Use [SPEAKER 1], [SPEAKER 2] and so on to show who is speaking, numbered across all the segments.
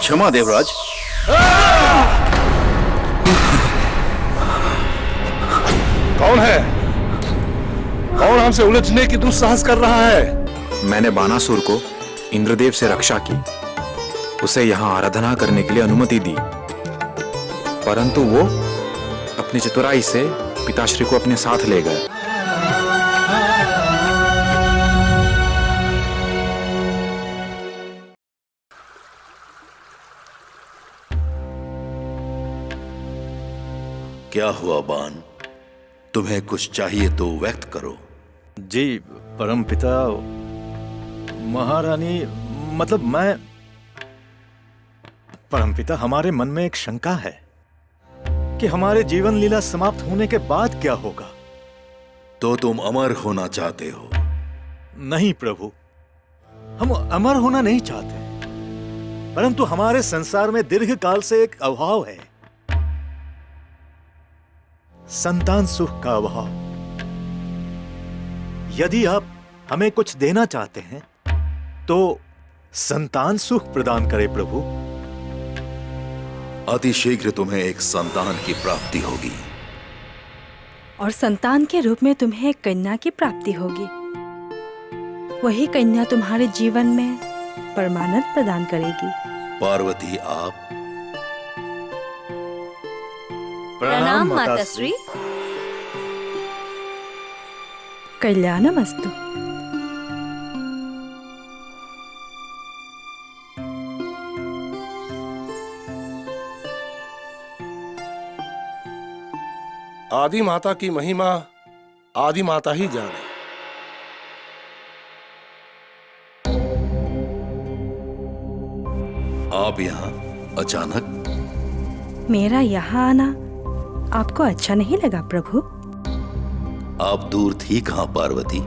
[SPEAKER 1] क्षमा देवराज।
[SPEAKER 2] कौन है? कौन हमसे उलझने की दुस्साहस कर रहा है?
[SPEAKER 3] मैंने बानासुर को इंद्रदेव से रक्षा की, उसे यहाँ आराधना करने के लिए अनुमति दी, परंतु वो अपनी चतुराई से पिताश्री को अपने साथ ले गए।
[SPEAKER 1] क्या हुआ बान? तुम्हें कुछ चाहिए तो व्यक्त करो।
[SPEAKER 4] जी परमपिता महारानी, मतलब मैं परमपिता, हमारे मन में एक शंका है कि हमारे जीवन लीला समाप्त होने के बाद क्या होगा।
[SPEAKER 1] तो तुम अमर होना चाहते हो?
[SPEAKER 4] नहीं प्रभु, हम अमर होना नहीं चाहते, परंतु हमारे संसार में दीर्घ काल से एक अभाव है, संतान सुख का अभाव। यदि आप हमें कुछ देना चाहते हैं तो संतान सुख प्रदान करें प्रभु।
[SPEAKER 1] अतिशीघ्र तुम्हें एक संतान की प्राप्ति होगी,
[SPEAKER 5] और संतान के रूप में तुम्हें एक कन्या की प्राप्ति होगी। वही कन्या तुम्हारे जीवन में परमानंद प्रदान करेगी।
[SPEAKER 1] पार्वती आप।
[SPEAKER 5] प्रणाम माताश्री। कल्याणमस्तु।
[SPEAKER 2] आदि माता की महिमा आदि माता ही जाने।
[SPEAKER 1] आप यहाँ अचानक?
[SPEAKER 5] मेरा यहाँ आना आपको अच्छा नहीं लगा प्रभु?
[SPEAKER 1] आप दूर थी कहाँ पार्वती?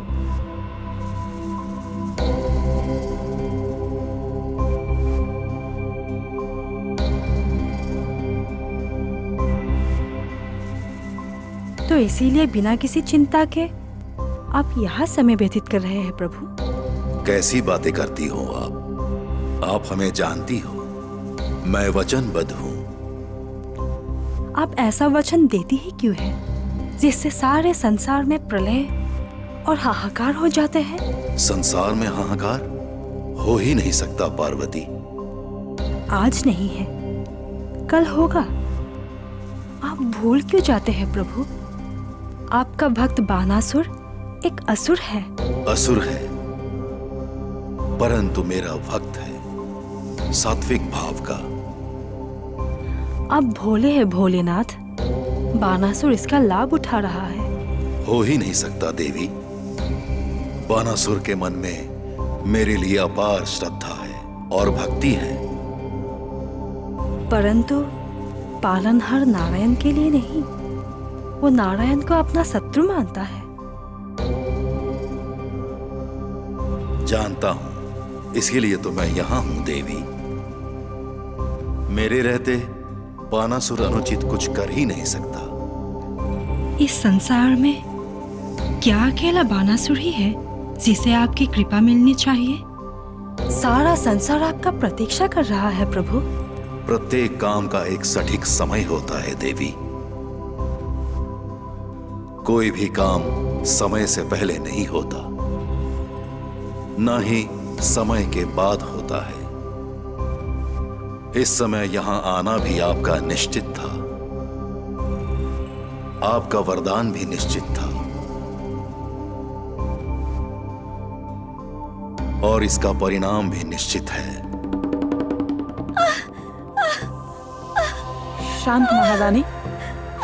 [SPEAKER 5] तो इसीलिए बिना किसी चिंता के आप यहाँ समय व्यतीत कर रहे हैं प्रभु।
[SPEAKER 1] कैसी बातें करती हो आप? आप हमें जानती हो, मैं वचनबद्ध हूँ।
[SPEAKER 5] आप ऐसा वचन देती ही क्यों है जिससे सारे संसार में प्रलय और हाहाकार हो जाते हैं?
[SPEAKER 1] संसार में हाहाकार हो ही नहीं सकता पार्वती।
[SPEAKER 5] आज नहीं है, कल होगा। आप भूल क्यों जाते हैं प्रभु? आपका भक्त बानासुर एक असुर है।
[SPEAKER 1] असुर है, परंतु मेरा भक्त है सात्विक भाव का।
[SPEAKER 5] आप भोले हैं भोलेनाथ, बानासुर इसका लाभ उठा रहा है।
[SPEAKER 1] हो ही नहीं सकता देवी। बानासुर के मन में मेरे लिए अपार श्रद्धा है और भक्ति है,
[SPEAKER 5] परंतु पालनहार नारायण के लिए नहीं। वो नारायण को अपना शत्रु मानता है।
[SPEAKER 1] जानता हूं, इसीलिए तो मैं यहाँ हूं देवी। मेरे रहते बानासुर अनुचित कुछ कर ही नहीं सकता।
[SPEAKER 5] इस संसार में क्या अकेला बानासुर ही है जिसे आपकी कृपा मिलनी चाहिए? सारा संसार आपका प्रतीक्षा कर रहा है प्रभु।
[SPEAKER 1] प्रत्येक काम का एक सटीक समय होता है देवी। कोई भी काम समय से पहले नहीं होता, न ही समय के बाद होता है। इस समय यहां आना भी आपका निश्चित था, आपका वरदान भी निश्चित था, और इसका परिणाम भी निश्चित है।
[SPEAKER 5] शांत महारानी,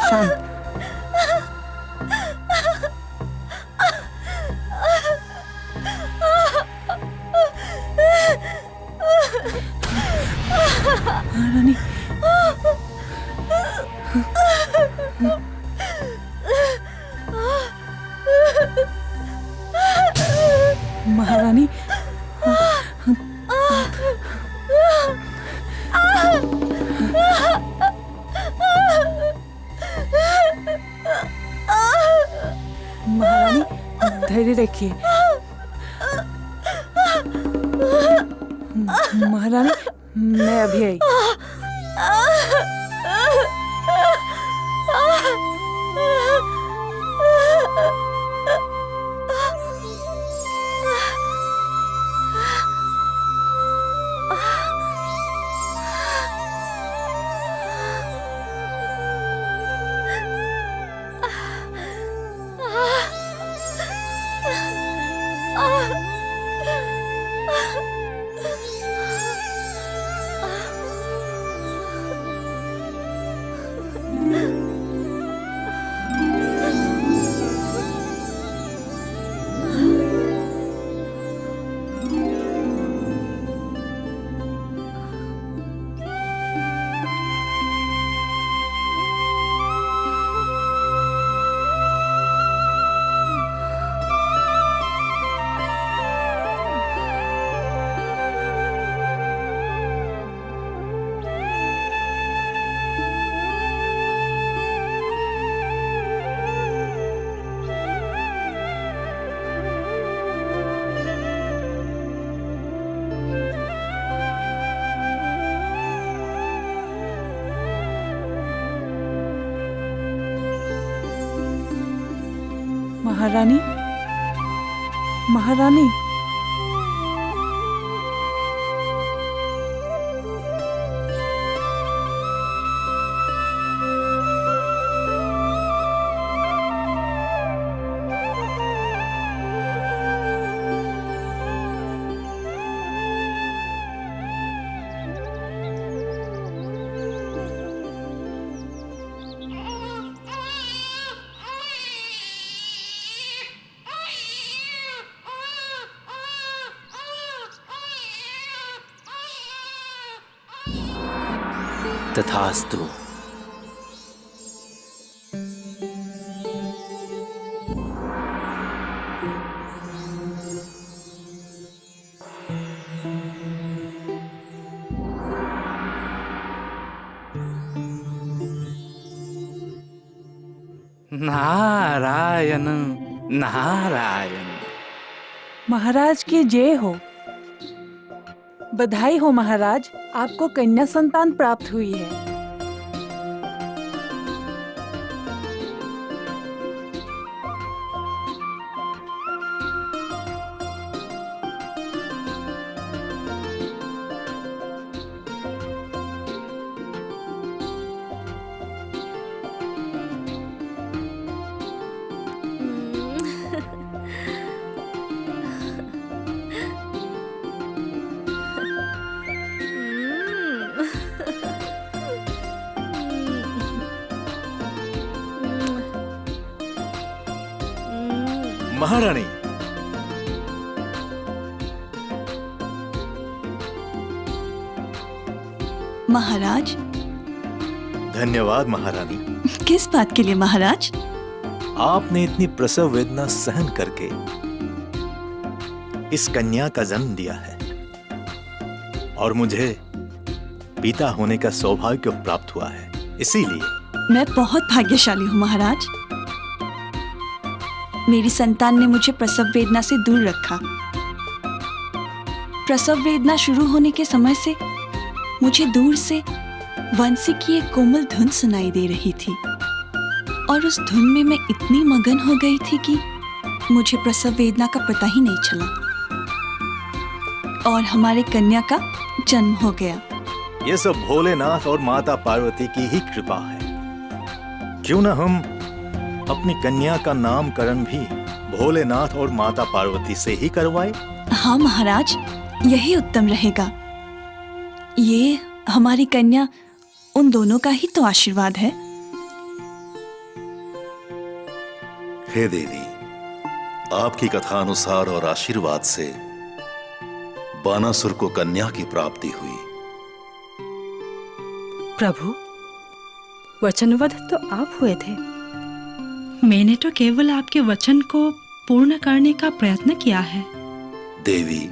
[SPEAKER 5] शांत। महारानी, महारानी, महारानी धैर्य रखिए।
[SPEAKER 6] महारानी, मैं अभी आई। महारानी, महारानी,
[SPEAKER 7] तथास्तु। नारायण नारायण।
[SPEAKER 6] महाराज की जय हो। बधाई हो महाराज, आपको कन्या संतान प्राप्त हुई है।
[SPEAKER 4] महारानी,
[SPEAKER 8] महाराज।
[SPEAKER 4] धन्यवाद महारानी।
[SPEAKER 8] किस बात के लिए महाराज?
[SPEAKER 4] आपने इतनी प्रसव वेदना सहन करके इस कन्या का जन्म दिया है और मुझे पिता होने का सौभाग्य प्राप्त हुआ है, इसीलिए।
[SPEAKER 8] मैं बहुत भाग्यशाली हूँ महाराज। मेरी संतान ने मुझे प्रसव वेदना से दूर रखा। प्रसव वेदना शुरू होने के समय से मुझे दूर से वंशी की एक कोमल धुन सुनाई दे रही थी और उस धुन में मैं इतनी मगन हो गई थी कि मुझे प्रसव वेदना का पता ही नहीं चला और हमारे कन्या का जन्म हो गया।
[SPEAKER 4] ये सब भोलेनाथ और माता पार्वती की ही कृपा है। क्यों ना हम अपनी कन्या का नामकरण भी भोलेनाथ और माता पार्वती से ही करवाए?
[SPEAKER 8] हाँ महाराज, यही उत्तम रहेगा। ये हमारी कन्या उन दोनों का ही तो आशीर्वाद है।
[SPEAKER 1] हे देवी, आपकी कथा अनुसार और आशीर्वाद से बानासुर को कन्या की प्राप्ति हुई।
[SPEAKER 5] प्रभु, वचनवध तो आप हुए थे। मैंने तो केवल आपके वचन को पूर्ण करने का प्रयत्न किया है।
[SPEAKER 1] देवी,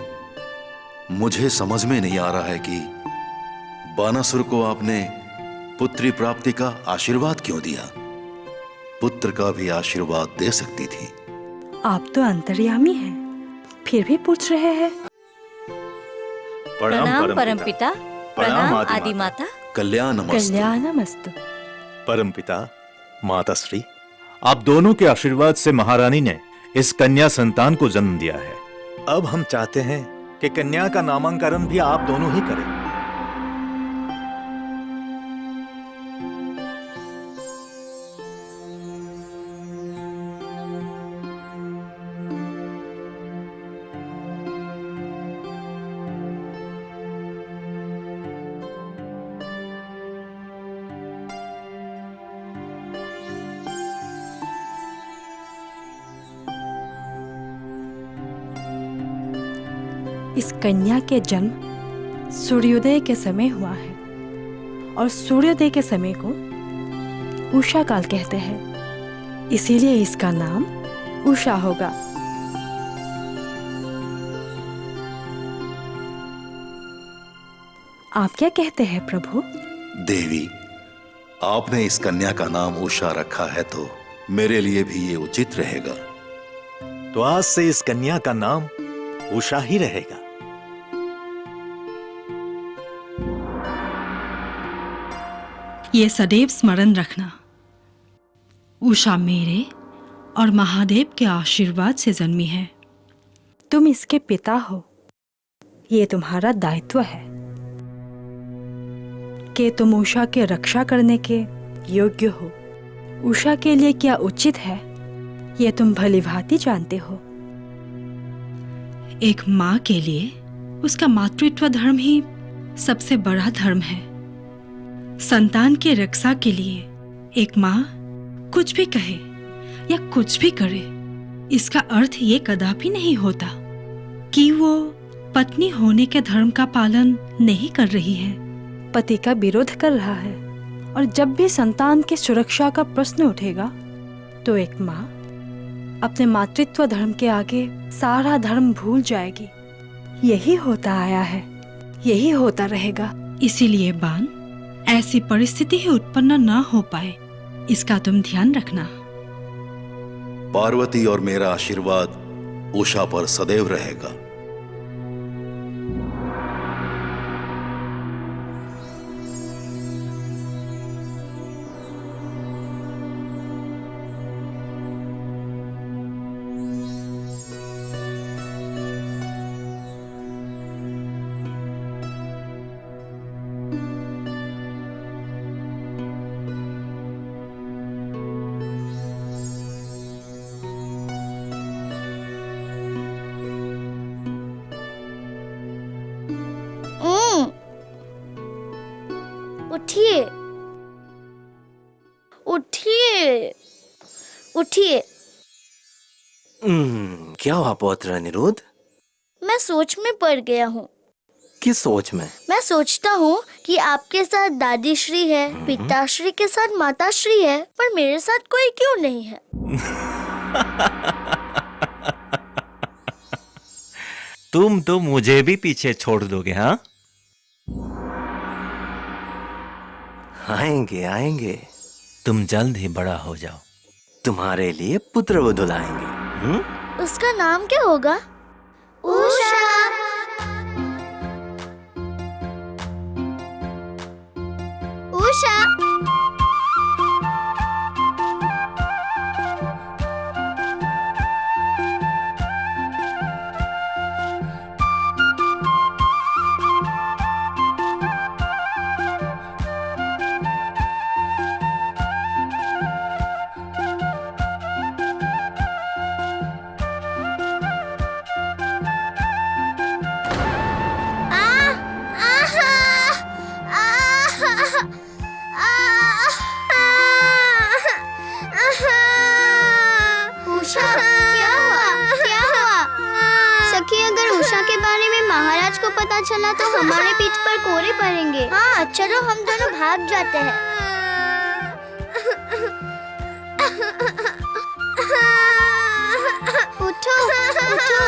[SPEAKER 1] मुझे समझ में नहीं आ रहा है कि बानासुर को आपने पुत्री प्राप्ति का आशीर्वाद क्यों दिया? पुत्र का भी आशीर्वाद दे सकती थी।
[SPEAKER 5] आप तो अंतर्यामी हैं, फिर भी पूछ रहे हैं।
[SPEAKER 6] प्रणाम परमपिता। प्रणाम
[SPEAKER 4] आदि
[SPEAKER 6] आदि माता।
[SPEAKER 1] कल्याणमस्तु।
[SPEAKER 5] कल्याणमस्तु।
[SPEAKER 4] परमपिता, माताश्री, आप दोनों के आशीर्वाद से महारानी ने इस कन्या संतान को जन्म दिया है। अब हम चाहते हैं कि कन्या का नामांकन भी आप दोनों ही करें।
[SPEAKER 5] इस कन्या के जन्म सूर्योदय के समय हुआ है और सूर्योदय के समय को उषा काल कहते हैं, इसीलिए इसका नाम उषा होगा। आप क्या कहते हैं प्रभु?
[SPEAKER 1] देवी, आपने इस कन्या का नाम उषा रखा है तो मेरे लिए भी ये उचित रहेगा।
[SPEAKER 4] तो आज से इस कन्या का नाम उषा ही रहेगा।
[SPEAKER 5] ये सदैव स्मरण रखना, उषा मेरे और महादेव के आशीर्वाद से जन्मी है। तुम इसके पिता हो, ये तुम्हारा दायित्व है कि तुम उषा के रक्षा करने के योग्य हो। उषा के लिए क्या उचित है ये तुम भली भांति जानते हो। एक माँ के लिए उसका मातृत्व धर्म ही सबसे बड़ा धर्म है। संतान की रक्षा के लिए एक माँ कुछ भी कहे या कुछ भी करे, इसका अर्थ ये कदापि नहीं होता कि वो पत्नी होने के धर्म का पालन नहीं कर रही है, पति का विरोध कर रहा है। और जब भी संतान की सुरक्षा का प्रश्न उठेगा तो एक माँ अपने मातृत्व धर्म के आगे सारा धर्म भूल जाएगी। यही होता आया है, यही होता रहेगा। इसीलिए बान, ऐसी परिस्थिति ही उत्पन्न न हो पाए, इसका तुम ध्यान रखना।
[SPEAKER 1] पार्वती और मेरा आशीर्वाद उषा पर सदैव रहेगा।
[SPEAKER 9] उठिए, उठिए, उठिए।
[SPEAKER 7] क्या हुआ पौत्र अनिरुद्ध?
[SPEAKER 9] मैं सोच में पड़ गया हूँ।
[SPEAKER 7] किस सोच में?
[SPEAKER 9] मैं सोचता हूँ कि आपके साथ दादी श्री है, पिताश्री के साथ माताश्री है, पर मेरे साथ कोई क्यों नहीं है?
[SPEAKER 10] तुम तो मुझे भी पीछे छोड़ दोगे, हाँ? आएंगे आएंगे, तुम जल्द ही बड़ा हो जाओ, तुम्हारे लिए पुत्र वधू लाएंगे।
[SPEAKER 9] उसका नाम क्या होगा? उषा। उषा। पता चला तो हमारे पीठ पर कोरे पड़ेंगे। हाँ, चलो हम दोनों भाग जाते हैं। उठो, उठो।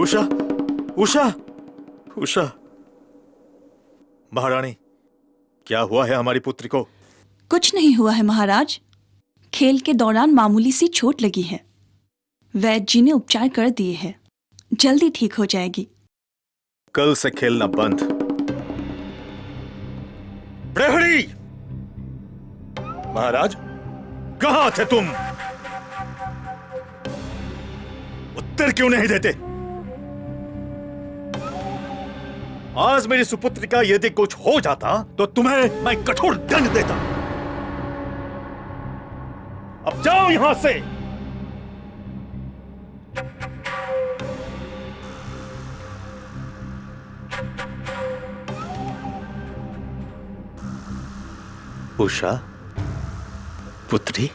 [SPEAKER 4] उषा, उषा, उषा। महारानी, क्या हुआ है हमारी पुत्री को?
[SPEAKER 8] कुछ नहीं हुआ है महाराज। खेल के दौरान मामूली सी चोट लगी है। वैद्य जी ने उपचार कर दिए हैं, जल्दी ठीक हो जाएगी।
[SPEAKER 4] कल से खेलना बंद। प्रहरी! महाराज, कहां थे तुम? उत्तर क्यों नहीं देते? आज मेरी सुपुत्री का यदि कुछ हो जाता तो तुम्हें मैं कठोर दंड देता। अब जाओ यहां से। उषा, पुत्री,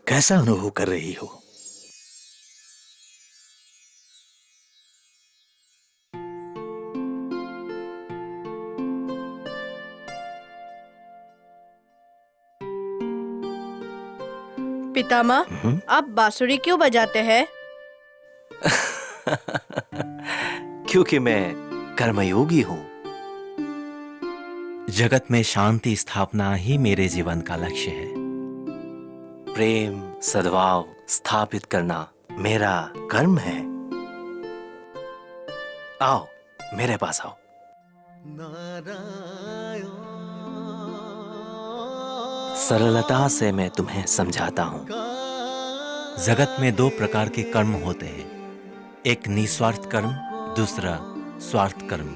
[SPEAKER 4] कैसा अनुभव कर रही हो?
[SPEAKER 11] पितामह, आप बांसुरी क्यों बजाते हैं?
[SPEAKER 10] क्योंकि मैं कर्मयोगी हूँ। जगत में शांति स्थापना ही मेरे जीवन का लक्ष्य है। प्रेम सद्भाव स्थापित करना मेरा कर्म है। आओ, मेरे पास आओ। सरलता से मैं तुम्हें समझाता हूं। जगत में दो प्रकार के कर्म होते हैं, एक निस्वार्थ कर्म, दूसरा स्वार्थ कर्म।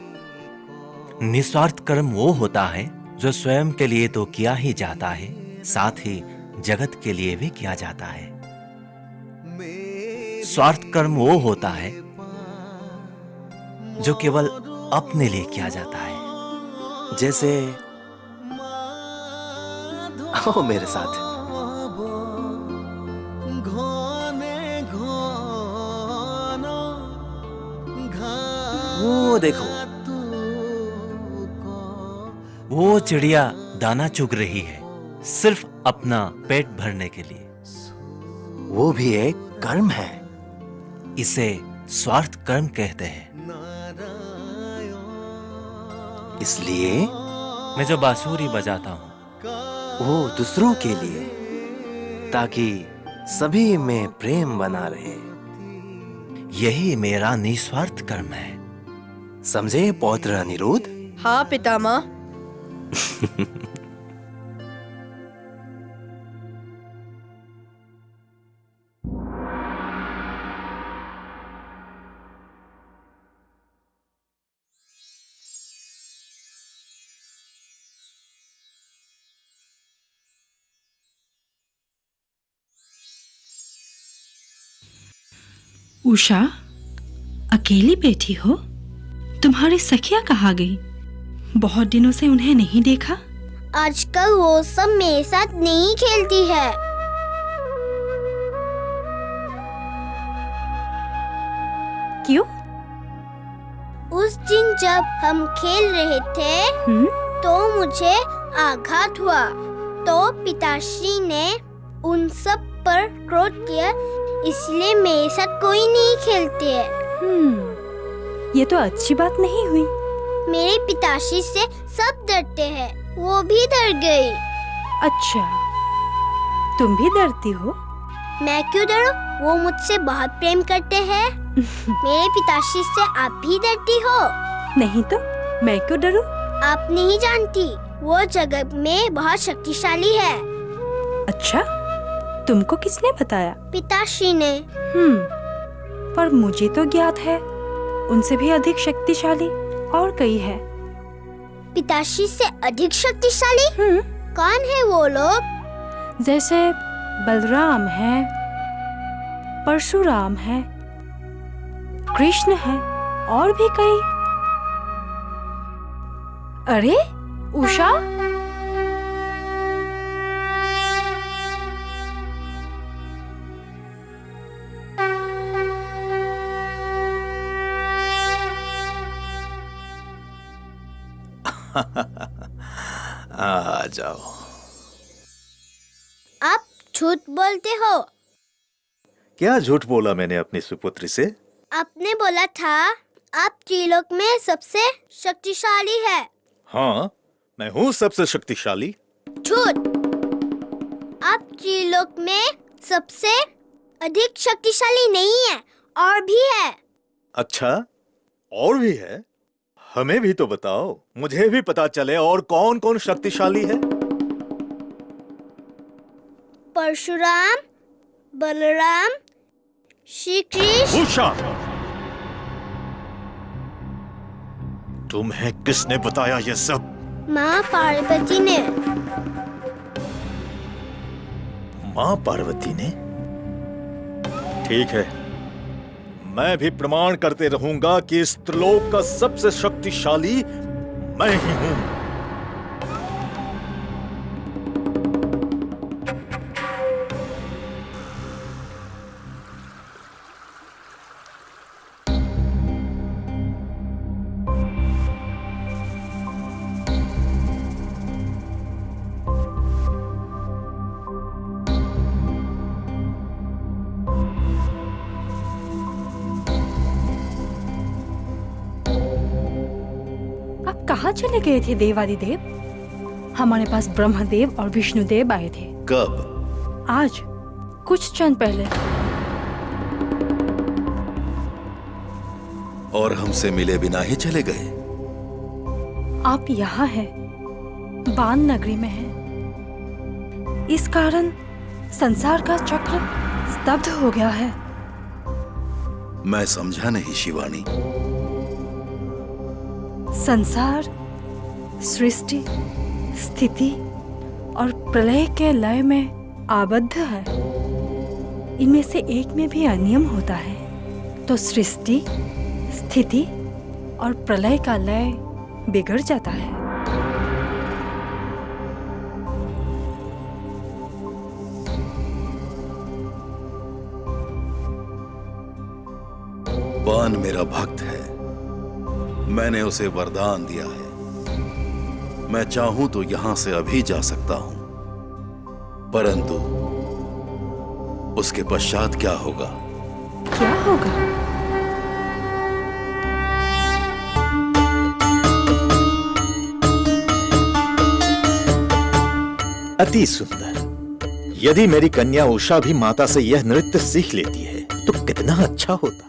[SPEAKER 10] निस्वार्थ कर्म वो होता है जो स्वयं के लिए तो किया ही जाता है, साथ ही जगत के लिए भी किया जाता है। स्वार्थ कर्म वो होता है जो केवल अपने लिए किया जाता है। जैसे आओ मेरे साथ। वो देखो, वो चिड़िया दाना चुग रही है सिर्फ अपना पेट भरने के लिए। वो भी एक कर्म है, इसे स्वार्थ कर्म कहते हैं। इसलिए मैं जो बांसुरी बजाता हूं वो दूसरों के लिए, ताकि सभी में प्रेम बना रहे। यही मेरा निस्वार्थ कर्म है। समझे पौत्र अनिरुद्ध?
[SPEAKER 11] हाँ पितामह।
[SPEAKER 5] उषा, अकेली बैठी हो? तुम्हारी सखियां कहाँ गई? बहुत दिनों से उन्हें नहीं देखा।
[SPEAKER 9] आजकल वो सब मेरे साथ नहीं खेलती है।
[SPEAKER 5] क्यों?
[SPEAKER 9] उस दिन जब हम खेल रहे थे तो मुझे आघात हुआ, तो पिताश्री ने उन सब पर क्रोध किया, इसलिए मेरे साथ कोई नहीं खेलते है।
[SPEAKER 6] ये तो अच्छी बात नहीं हुई।
[SPEAKER 9] मेरे पिताश्री से सब डरते हैं, वो भी डर गई।
[SPEAKER 6] अच्छा, तुम भी डरती हो?
[SPEAKER 9] मैं क्यों डरूं? वो मुझसे बहुत प्रेम करते हैं। मेरे पिताश्री से आप भी डरती हो?
[SPEAKER 6] नहीं तो मैं क्यों डरूं?
[SPEAKER 9] आप नहीं जानती, वो जगत में बहुत शक्तिशाली है।
[SPEAKER 6] अच्छा, तुमको किसने बताया?
[SPEAKER 9] पिताश्री ने।
[SPEAKER 6] पर मुझे तो ज्ञात है उनसे भी अधिक शक्तिशाली और कई है।
[SPEAKER 9] पिताश्री से अधिक शक्तिशाली? कौन है वो लोग?
[SPEAKER 6] जैसे बलराम है, परशुराम है, कृष्ण है और भी कई। अरे उषा,
[SPEAKER 4] आ जाओ।
[SPEAKER 9] आप झूठ बोलते हो।
[SPEAKER 4] क्या झूठ बोला मैंने अपनी सुपुत्री से?
[SPEAKER 9] आपने बोला था आप त्रिलोक में सबसे शक्तिशाली है।
[SPEAKER 4] हाँ, मैं हूँ सबसे शक्तिशाली।
[SPEAKER 9] झूठ। आप त्रिलोक में सबसे अधिक शक्तिशाली नहीं है, और भी है।
[SPEAKER 4] अच्छा, और भी है? हमें भी तो बताओ, मुझे भी पता चले और कौन कौन शक्तिशाली है।
[SPEAKER 9] परशुराम, बलराम, श्री कृष्ण।
[SPEAKER 4] उषा, तुम्हें किसने बताया ये सब?
[SPEAKER 9] माँ पार्वती ने।
[SPEAKER 4] माँ पार्वती ने? ठीक है, मैं भी प्रमाण करते रहूंगा कि इस त्रिलोक का सबसे शक्तिशाली मैं ही हूं।
[SPEAKER 6] कहाँ चले गए थे देवादिदेव? हमारे पास ब्रह्मदेव और विष्णुदेव आए थे।
[SPEAKER 1] कब?
[SPEAKER 6] आज, कुछ क्षण पहले।
[SPEAKER 1] और हमसे मिले बिना ही चले गए?
[SPEAKER 6] आप यहाँ हैं, बान नगरी में हैं। इस कारण संसार का चक्र स्तब्ध हो गया है।
[SPEAKER 1] मैं समझा नहीं शिवानी।
[SPEAKER 6] संसार सृष्टि, स्थिति और प्रलय के लय में आबद्ध है। इनमें से एक में भी अनियम होता है तो सृष्टि, स्थिति और प्रलय का लय बिगड़ जाता है।
[SPEAKER 1] बान मेरा भक्त है, मैंने उसे वरदान दिया है। मैं चाहूं तो यहां से अभी जा सकता हूं, परंतु उसके पश्चात क्या होगा?
[SPEAKER 6] क्या होगा?
[SPEAKER 4] अति सुंदर। यदि मेरी कन्या उषा भी माता से यह नृत्य सीख लेती है तो कितना अच्छा होता।